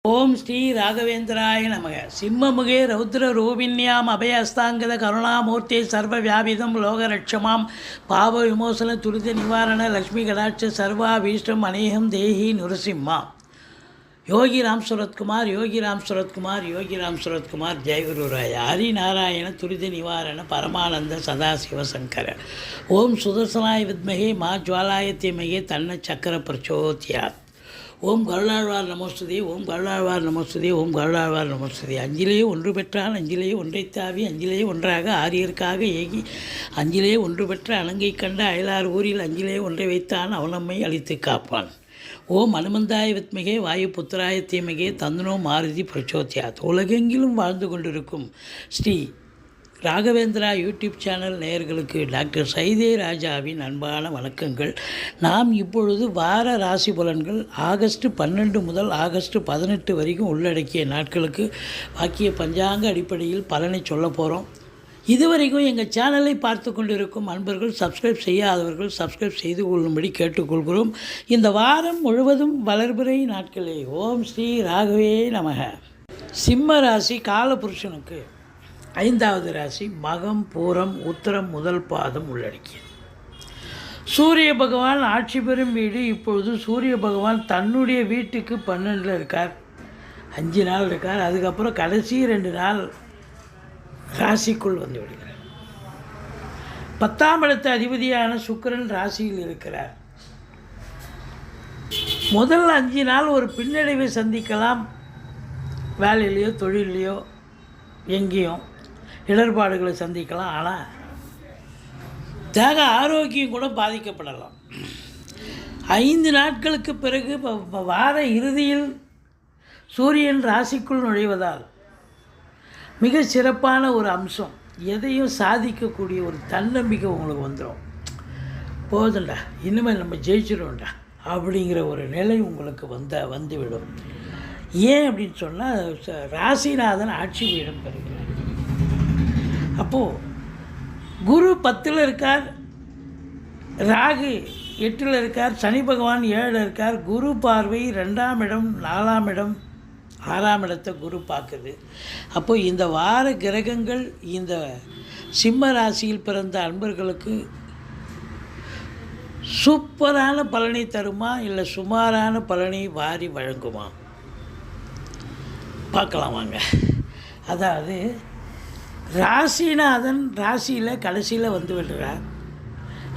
ஓம் ஸ்ரீ ராகவேந்திராய நமக. சிம்மமுகே ரௌத்ர ரூபிண்யாம் அபயஸ்தாங்கத கருணாமூர்த்தி சர்வ வியாபிதம் லோகரட்சமாம் பாவ விமோசன துரித நிவாரண லக்ஷ்மி கடாட்ச சர்வாபீஷ்டம் அநேகம் தேஹி நுரசிம்மா. யோகி ராம் சுரத்குமார் யோகி ராம் சுரத்குமார் யோகி ராம் சுரத்குமார் ஜெயகுருராய ஹரி நாராயண துரித நிவாரண பரமானந்த சதாசிவசங்கர. ஓம் சுதர்சனாய வித்மகே மா ஜுவாலாய தீமகே தன்ன சக்கர பிரச்சோத்யாத். ஓம் கருடாழ்வார் நமஸ்துதே ஓம் கருடாழ்வார் நமஸ்துதே ஓம் கருடாழ்வார் நமஸ்துதே. அஞ்சிலேயே ஒன்று பெற்றால் அஞ்சிலேயே ஒன்றை தாவி அஞ்சிலேயே ஒன்றாக ஆரியருக்காக ஏகி அஞ்சிலேயே ஒன்று பெற்ற அணங்கை கண்ட அயலார் ஊரில் அஞ்சிலேயே ஒன்றை வைத்தான் அவனம்மை அழித்து காப்பான். ஓம் அனுமந்தாய வித்மகே வாயு புத்திராய தீமகே தந்தனோ மாருதி பிரச்சோத்யாத். உலகெங்கிலும் வாழ்ந்து கொண்டிருக்கும் ஸ்ரீ ராகவேந்திரா யூடியூப் சேனல் நேயர்களுக்கு டாக்டர் சைதே ராஜாவின் அன்பான வணக்கங்கள். நாம் இப்பொழுது வார ராசி பலன்கள் ஆகஸ்ட் 12 முதல் ஆகஸ்ட் 18 வரைக்கும் உள்ளடக்கிய நாட்களுக்கு வாக்கிய பஞ்சாங்க அடிப்படையில் பலனை சொல்ல போகிறோம். இதுவரைக்கும் எங்கள் சேனலை பார்த்து கொண்டிருக்கும் அன்பர்கள் சப்ஸ்கிரைப் செய்யாதவர்கள் சப்ஸ்கிரைப் செய்து கொள்ளும்படி கேட்டுக்கொள்கிறோம். இந்த வாரம் முழுவதும் வளர்பிறை நாட்களே. ஓம் ஸ்ரீ ராகவே நமக. சிம்ம ராசி காலபுருஷனுக்கு 5வது ராசி மகம் பூரம் உத்திரம் முதல் பாதம் உள்ளடக்கிய சூரிய பகவான் ஆட்சி பெறும் வீடு. இப்பொழுது சூரிய பகவான் தன்னுடைய வீட்டுக்கு 12 இருக்கார். 5 நாள் இருக்கார். அதுக்கப்புறம் கடைசி 2 நாள் ராசிக்குள் வந்து விடுகிறார். 10ஆம் இடத்து அதிபதியான சுக்கிரன் ராசியில் இருக்கிறார். முதல் 5 நாள் ஒரு பின்னடைவை சந்திக்கலாம். வேலையிலையோ தொழிலையோ எங்கேயும் இடர்பாடுகளை சந்திக்கலாம். ஆனால் தேக ஆரோக்கியம் கூட பாதிக்கப்படலாம். 5 நாட்களுக்கு பிறகு வார இறுதியில் சூரியன் ராசிக்குள் நுழைவதால் மிக சிறப்பான ஒரு அம்சம், எதையும் சாதிக்கக்கூடிய ஒரு தன்னம்பிக்கை உங்களுக்கு வந்துடும். போதுண்டா, இனிமேல் நம்ம ஜெயிச்சிடும்டா அப்படிங்கிற ஒரு நிலை உங்களுக்கு வந்துவிடும். ஏன் அப்படின்னு சொன்னால் ராசிநாதன் ஆட்சி பீடம் பெறுகிறார். அப்போது குரு 10ல் இருக்கார், ராகு 8ல் இருக்கார், சனி பகவான் 7ல் இருக்கார். குரு பார்வை 2ஆம் இடம் 4ஆம் இடம் 6ஆம் இடத்தை குரு பார்க்குது. அப்போது இந்த வார கிரகங்கள் இந்த சிம்ம ராசியில் பிறந்த அன்பர்களுக்கு சூப்பரான பலனை தருமா இல்லை சுமாரான பலனை வாரி வழங்குமா பார்க்கலாம் வாங்க. அதாவது ராசிநாதன் ராசியில் கடைசியில் வந்து விடுறார்.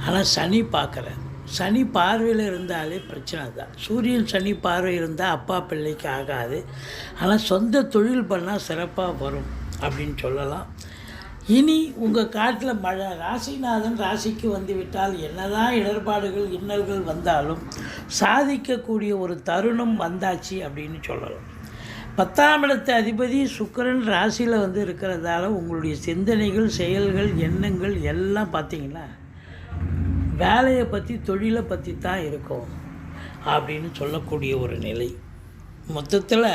ஆனால் சனி பார்க்குறார். சனி பார்வையில் இருந்தாலே பிரச்சனை தான். சூரியன் சனி பார்வை இருந்தால் அப்பா பிள்ளைக்கு ஆகாது. ஆனால் சொந்த தொழில் பண்ணால் சிறப்பாக வரும் அப்படின்னு சொல்லலாம். இனி உங்கள் காட்டில் மழை ராசிநாதன் ராசிக்கு வந்துவிட்டால் என்னதான் இடர்பாடுகள் இன்னல்கள் வந்தாலும் சாதிக்கக்கூடிய ஒரு தருணம் வந்தாச்சு அப்படின்னு சொல்லலாம். 10ஆம் இடத்து அதிபதி சுக்கிரன் ராசியில் வந்து இருக்கிறதால உங்களுடைய சிந்தனைகள் செயல்கள் எண்ணங்கள் எல்லாம் பார்த்திங்கன்னா வேலையை பற்றி தொழிலை பற்றி தான் இருக்கும் அப்படின்னு சொல்லக்கூடிய ஒரு நிலை. மொத்தத்தில்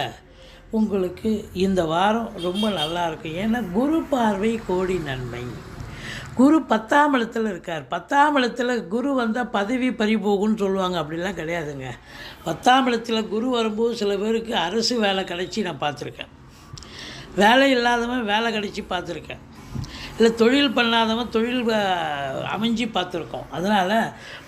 உங்களுக்கு இந்த வாரம் ரொம்ப நல்லாயிருக்கும். ஏன்னா குரு பார்வை கோடி நன்மை. குரு 10ஆம் இடத்துல இருக்கார். 10ஆம் இடத்துல குரு வந்தால் பதவி பறிபோகும்னு சொல்லுவாங்க. அப்படிலாம் கிடையாதுங்க. 10ஆம் இடத்துல குரு வரும்போது சில பேருக்கு அரசு வேலை கிடச்சி நான் பார்த்துருக்கேன். வேலை இல்லாதவன் வேலை கிடச்சி பார்த்துருக்கேன். இல்லை தொழில் பண்ணாதவன் தொழில் அமைஞ்சு பார்த்துருக்கோம். அதனால்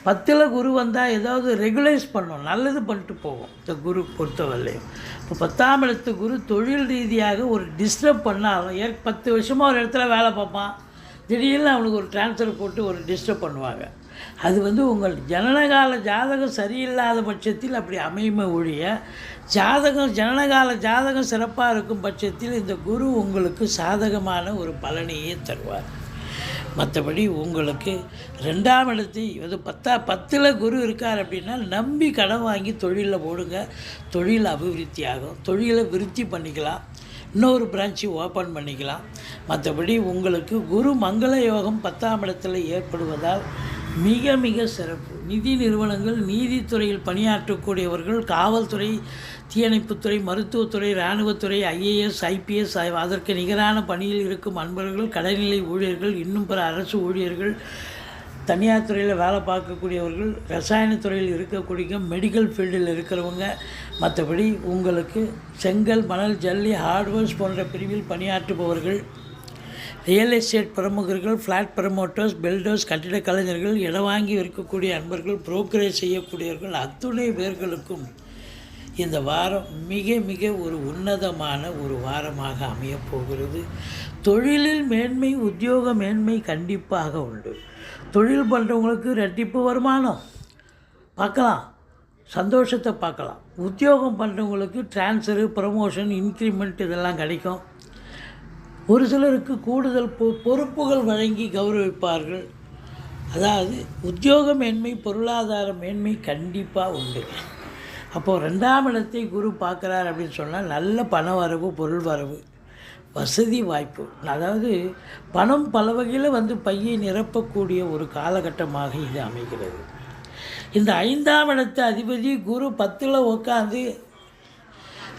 10ல் குரு வந்தால் ஏதாவது ரெகுலைஸ் பண்ணும், நல்லது பண்ணிட்டு போகும் இந்த குரு பொறுத்தவரையும். இப்போ 10ஆம் இடத்து குரு தொழில் ரீதியாக ஒரு டிஸ்டர்ப் பண்ணாலும் 10 வருஷமாக ஒரு இடத்துல வேலை பார்ப்பான், திடீர்னு அவனுக்கு ஒரு ட்ரான்ஸ்ஃபர் போட்டு ஒரு டிஸ்டர்ப் பண்ணுவாங்க. அது உங்கள் ஜனனகால ஜாதகம் சரியில்லாத பட்சத்தில் அப்படி அமையுமே ஒழிய ஜனனகால ஜாதகம் சிறப்பாக இருக்கும் பட்சத்தில் இந்த குரு உங்களுக்கு சாதகமான ஒரு பலனையே தருவார். மற்றபடி உங்களுக்கு 2ஆம் இடத்து 10ல் குரு இருக்கார் அப்படின்னா நம்பி கடன் வாங்கி தொழிலில் போடுங்க. தொழில் அபிவிருத்தி ஆகும். தொழிலை விருத்தி பண்ணிக்கலாம், இன்னொரு பிரான்ச்சு ஓப்பன் பண்ணிக்கலாம். மற்றபடி உங்களுக்கு குரு மங்கள யோகம் 10ஆம் இடத்துல ஏற்படுவதால் மிக மிக சிறப்பு. நிதி நிறுவனங்கள், நீதித்துறையில் பணியாற்றக்கூடியவர்கள், காவல்துறை, தீயணைப்புத்துறை, மருத்துவத்துறை, இராணுவத்துறை, IAS IPS அதற்கு நிகரான பணியில் இருக்கும் அன்பர்கள், கடைநிலை ஊழியர்கள், இன்னும் பிற அரசு ஊழியர்கள், தனியார் துறையில் வேலை பார்க்கக்கூடியவர்கள், ரசாயன துறையில் இருக்கக்கூடிய மெடிக்கல் ஃபீல்டில் இருக்கிறவங்க, மற்றபடி உங்களுக்கு செங்கல், மணல், ஜல்லி, ஹார்ட்வேர்ஸ் போன்ற பிரிவில் பணியாற்றுபவர்கள், ரியல் எஸ்டேட் பிரமுகர்கள், ஃப்ளாட் ப்ரமோட்டர்ஸ், பில்டர்ஸ், கட்டிடக் கலைஞர்கள், இடம் வாங்கி விற்கக்கூடிய அன்பர்கள், புரோக்கரேஜ் செய்யக்கூடியவர்கள் அத்துணை பேர்களுக்கும் இந்த வாரம் மிக மிக ஒரு உன்னதமான ஒரு வாரமாக அமையப்போகிறது. தொழிலில் மேன்மை, உத்தியோக மேன்மை கண்டிப்பாக உண்டு. தொழில் பண்ணுறவங்களுக்கு ரெட்டிப்பு வருமானம் பார்க்கலாம், சந்தோஷத்தை பார்க்கலாம். உத்தியோகம் பண்ணுறவங்களுக்கு ட்ரான்ஸ்ஃபரு, ப்ரமோஷன், இன்க்ரிமெண்ட் இதெல்லாம் கிடைக்கும். ஒரு சிலருக்கு கூடுதல் பொறுப்புகள் வழங்கி கௌரவிப்பார்கள். அதாவது உத்தியோக மேன்மை, பொருளாதார மேன்மை கண்டிப்பாக உண்டு. அப்போது 2ஆம் இடத்தை குரு பார்க்குறார் அப்படின்னு சொன்னால் நல்ல பண வரவு, பொருள் வரவு, வசதி வாய்ப்பு, அதாவது பணம் பல வகையில் பையை நிரப்பக்கூடிய ஒரு காலகட்டமாக இது அமைகிறது. இந்த 5ஆம் இடத்து அதிபதி குரு 10ல் உட்காந்து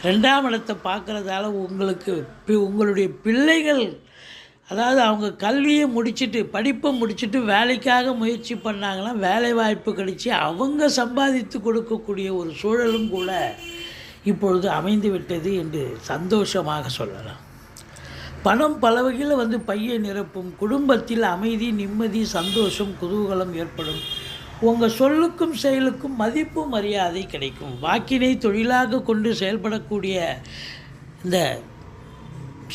2ஆம் இடத்தை பார்க்குறதால உங்களுக்கு உங்களுடைய பிள்ளைகள், அதாவது அவங்க கல்வியை முடிச்சுட்டு, படிப்பை முடிச்சுட்டு வேலைக்காக முயற்சி பண்ணாங்கன்னா வேலை வாய்ப்பு கிடைச்சி அவங்க சம்பாதித்து கொடுக்கக்கூடிய ஒரு சூழலும் கூட இப்பொழுது அமைந்து விட்டது என்று சந்தோஷமாக சொல்லலாம். பணம் பல வகையில் பையை நிரப்பும். குடும்பத்தில் அமைதி, நிம்மதி, சந்தோஷம், குதூகலம் ஏற்படும். உங்கள் சொல்லுக்கும் செயலுக்கும் மதிப்பு, மரியாதை கிடைக்கும். வாக்கினை தொழிலாக கொண்டு செயல்படக்கூடிய இந்த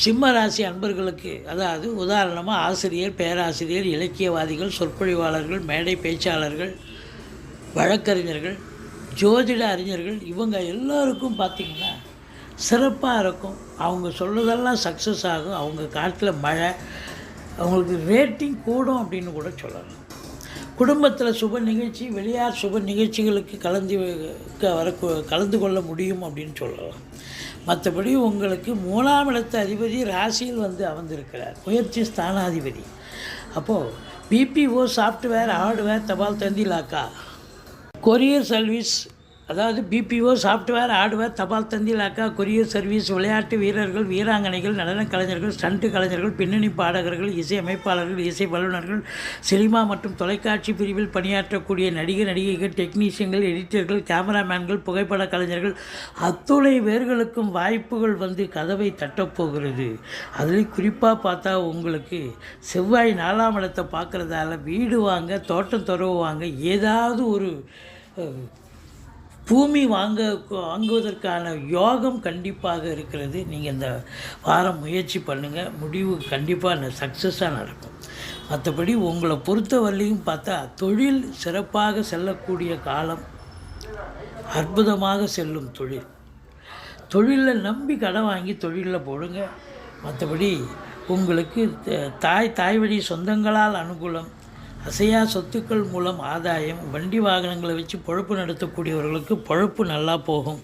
சிம்ம ராசி அன்பர்களுக்கு, அதாவது உதாரணமாக ஆசிரியர், பேராசிரியர், இலக்கியவாதிகள், சொற்பொழிவாளர்கள், மேடை பேச்சாளர்கள், வழக்கறிஞர்கள், ஜோதிட அறிஞர்கள், இவங்க எல்லோருக்கும் பார்த்திங்கன்னா சிறப்பாக இருக்கும். அவங்க சொல்கிறதெல்லாம் சக்ஸஸ் ஆகும். அவங்க காட்டில் மழை, அவங்களுக்கு ரேட்டிங் கூடும் அப்படின்னு கூட சொல்லலாம். குடும்பத்தில் சுப நிகழ்ச்சி, வெளியார் சுப நிகழ்ச்சிகளுக்கு கலந்து கொள்ள முடியும் அப்படின்னு சொல்லலாம். மற்றபடி உங்களுக்கு 3ஆம் இடத்து அதிபதி ராசியில் அமர்ந்திருக்கிறார், முயற்சி ஸ்தானாதிபதி. அப்போது பிபிஓ, சாஃப்ட்வேர், ஹார்ட்வேர், தபால் தந்தி இலாக்கா, கொரியர் சர்வீஸ், அதாவது பிபிஓ, சாஃப்ட்வேர், ஹார்ட்வேர், தபால் தந்தி இலாக்கா, கொரியர் சர்வீஸ், விளையாட்டு வீரர்கள், வீராங்கனைகள், நடன கலைஞர்கள், ஸ்டண்ட் கலைஞர்கள், பின்னணி பாடகர்கள், இசை அமைப்பாளர்கள், இசை வல்லுநர்கள், சினிமா மற்றும் தொலைக்காட்சி பிரிவில் பணியாற்றக்கூடிய நடிகர், நடிகைகள், டெக்னீஷியன்கள், எடிட்டர்கள், கேமராமேன்கள், புகைப்பட கலைஞர்கள் அத்துணை பேர்களுக்கும் வாய்ப்புகள் கதவை தட்டப்போகிறது. அதில் குறிப்பாக பார்த்தா உங்களுக்கு செவ்வாய் 4ஆம் இடத்தை பார்க்குறதால வீடு வாங்க, தோட்டம் துறவுவாங்க, ஏதாவது ஒரு பூமி வாங்குவதற்கான யோகம் கண்டிப்பாக இருக்கிறது. நீங்கள் இந்த வாரம் முயற்சி பண்ணுங்கள், முடிவு கண்டிப்பாக சக்ஸஸாக நடக்கும். மற்றபடி உங்களை பொறுத்தவரையிலையும் பார்த்தா தொழில் சிறப்பாக செல்லக்கூடிய காலம், அற்புதமாக செல்லும் தொழிலில் நம்பி கடன் வாங்கி தொழிலில் போடுங்க. மற்றபடி உங்களுக்கு தாய் வழி சொந்தங்களால் அனுகூலம், அசையா சொத்துக்கள் மூலம் ஆதாயம், வண்டி வாகனங்களை வச்சு பொழப்பு நடத்தக்கூடியவர்களுக்கு பொழப்பு நல்லா போகும்.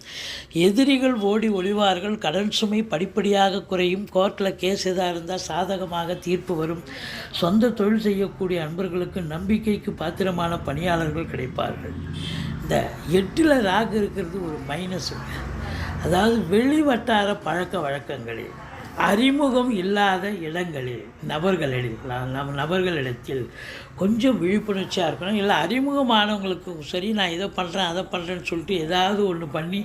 எதிரிகள் ஓடி ஒளிவார்கள். கடன் சுமை படிப்படியாக குறையும். கோர்ட்டில் கேஸ் எதாக இருந்தால் சாதகமாக தீர்ப்பு வரும். சொந்த தொழில் செய்யக்கூடிய அன்பர்களுக்கு நம்பிக்கைக்கு பாத்திரமான பணியாளர்கள் கிடைப்பார்கள். இந்த 8ல் ராகு இருக்கிறது ஒரு மைனஸ். அதாவது வெளி வட்டார பழக்க வழக்கங்களில், அறிமுகம் இல்லாத இடங்களில், நபர்களிடத்தில் கொஞ்சம் விழிப்புணர்ச்சியாக இருக்கணும். இல்லை அறிமுகமானவங்களுக்கு சரி நான் இதை பண்ணுறேன் அதை பண்ணுறேன்னு சொல்லிட்டு ஏதாவது ஒன்று பண்ணி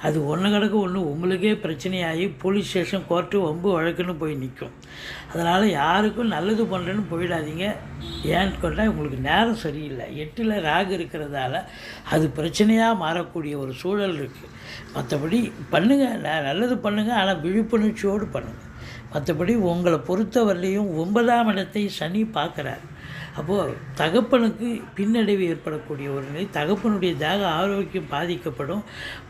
அது ஒன்று கிடக்கு ஒன்று உங்களுக்கே பிரச்சனையாகி போலீஸ் ஸ்டேஷன், கோர்ட்டு, வம்பு வழக்குன்னு போய் நிற்கும். அதனால் யாருக்கும் நல்லது பண்ணுறேன்னு போயிடாதீங்க. ஏன்னு கொண்டால் உங்களுக்கு நேரம் சரியில்லை. 8ல் ராகு இருக்கிறதால அது பிரச்சனையாக மாறக்கூடிய ஒரு சூழல் இருக்குது. மற்றபடி பண்ணுங்கள், நல்லது பண்ணுங்கள், ஆனால் விழிப்புணர்ச்சியோடு பண்ணுங்கள். மற்றபடி உங்களை பொறுத்தவரையிலையும் 9ஆம் இடத்தை சனி பார்க்குறார். அப்போது தகப்பனுக்கு பின்னடைவு ஏற்படக்கூடிய ஒரு நிலை, தகப்பனுடைய தேக ஆரோக்கியம் பாதிக்கப்படும்,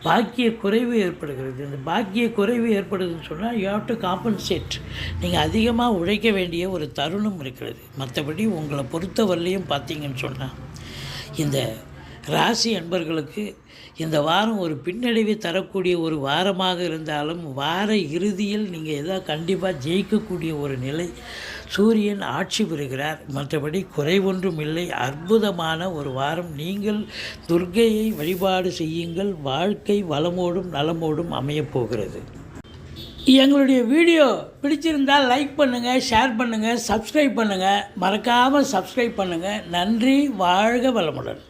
பாக்கிய குறைவு ஏற்படுகிறது. இந்த பாக்கிய குறைவு ஏற்படுதுன்னு சொன்னால் யூ ஹேவ் டு காம்பன்சேட். நீங்கள் அதிகமாக உழைக்க வேண்டிய ஒரு தருணம் இருக்கிறது. மற்றபடி உங்களை பொறுத்தவரையிலையும் பார்த்தீங்கன்னு சொன்னால் இந்த ராசி அன்பர்களுக்கு இந்த வாரம் ஒரு பின்னடைவை தரக்கூடிய ஒரு வாரமாக இருந்தாலும் வார இறுதியில் நீங்கள் எதாவது கண்டிப்பாக ஜெயிக்கக்கூடிய ஒரு நிலை. சூரியன் ஆட்சி பெறுகிறார். மற்றபடி குறைவொன்றும் இல்லை. அற்புதமான ஒரு வாரம். நீங்கள் துர்க்கையை வழிபாடு செய்யுங்கள். வாழ்க்கை வளமோடும் நலமோடும் அமையப்போகிறது. எங்களுடைய வீடியோ பிடிச்சிருந்தால் லைக் பண்ணுங்கள், ஷேர் பண்ணுங்கள், சப்ஸ்கிரைப் பண்ணுங்கள். மறக்காமல் சப்ஸ்கிரைப் பண்ணுங்கள். நன்றி. வாழ்க வளமுடன்.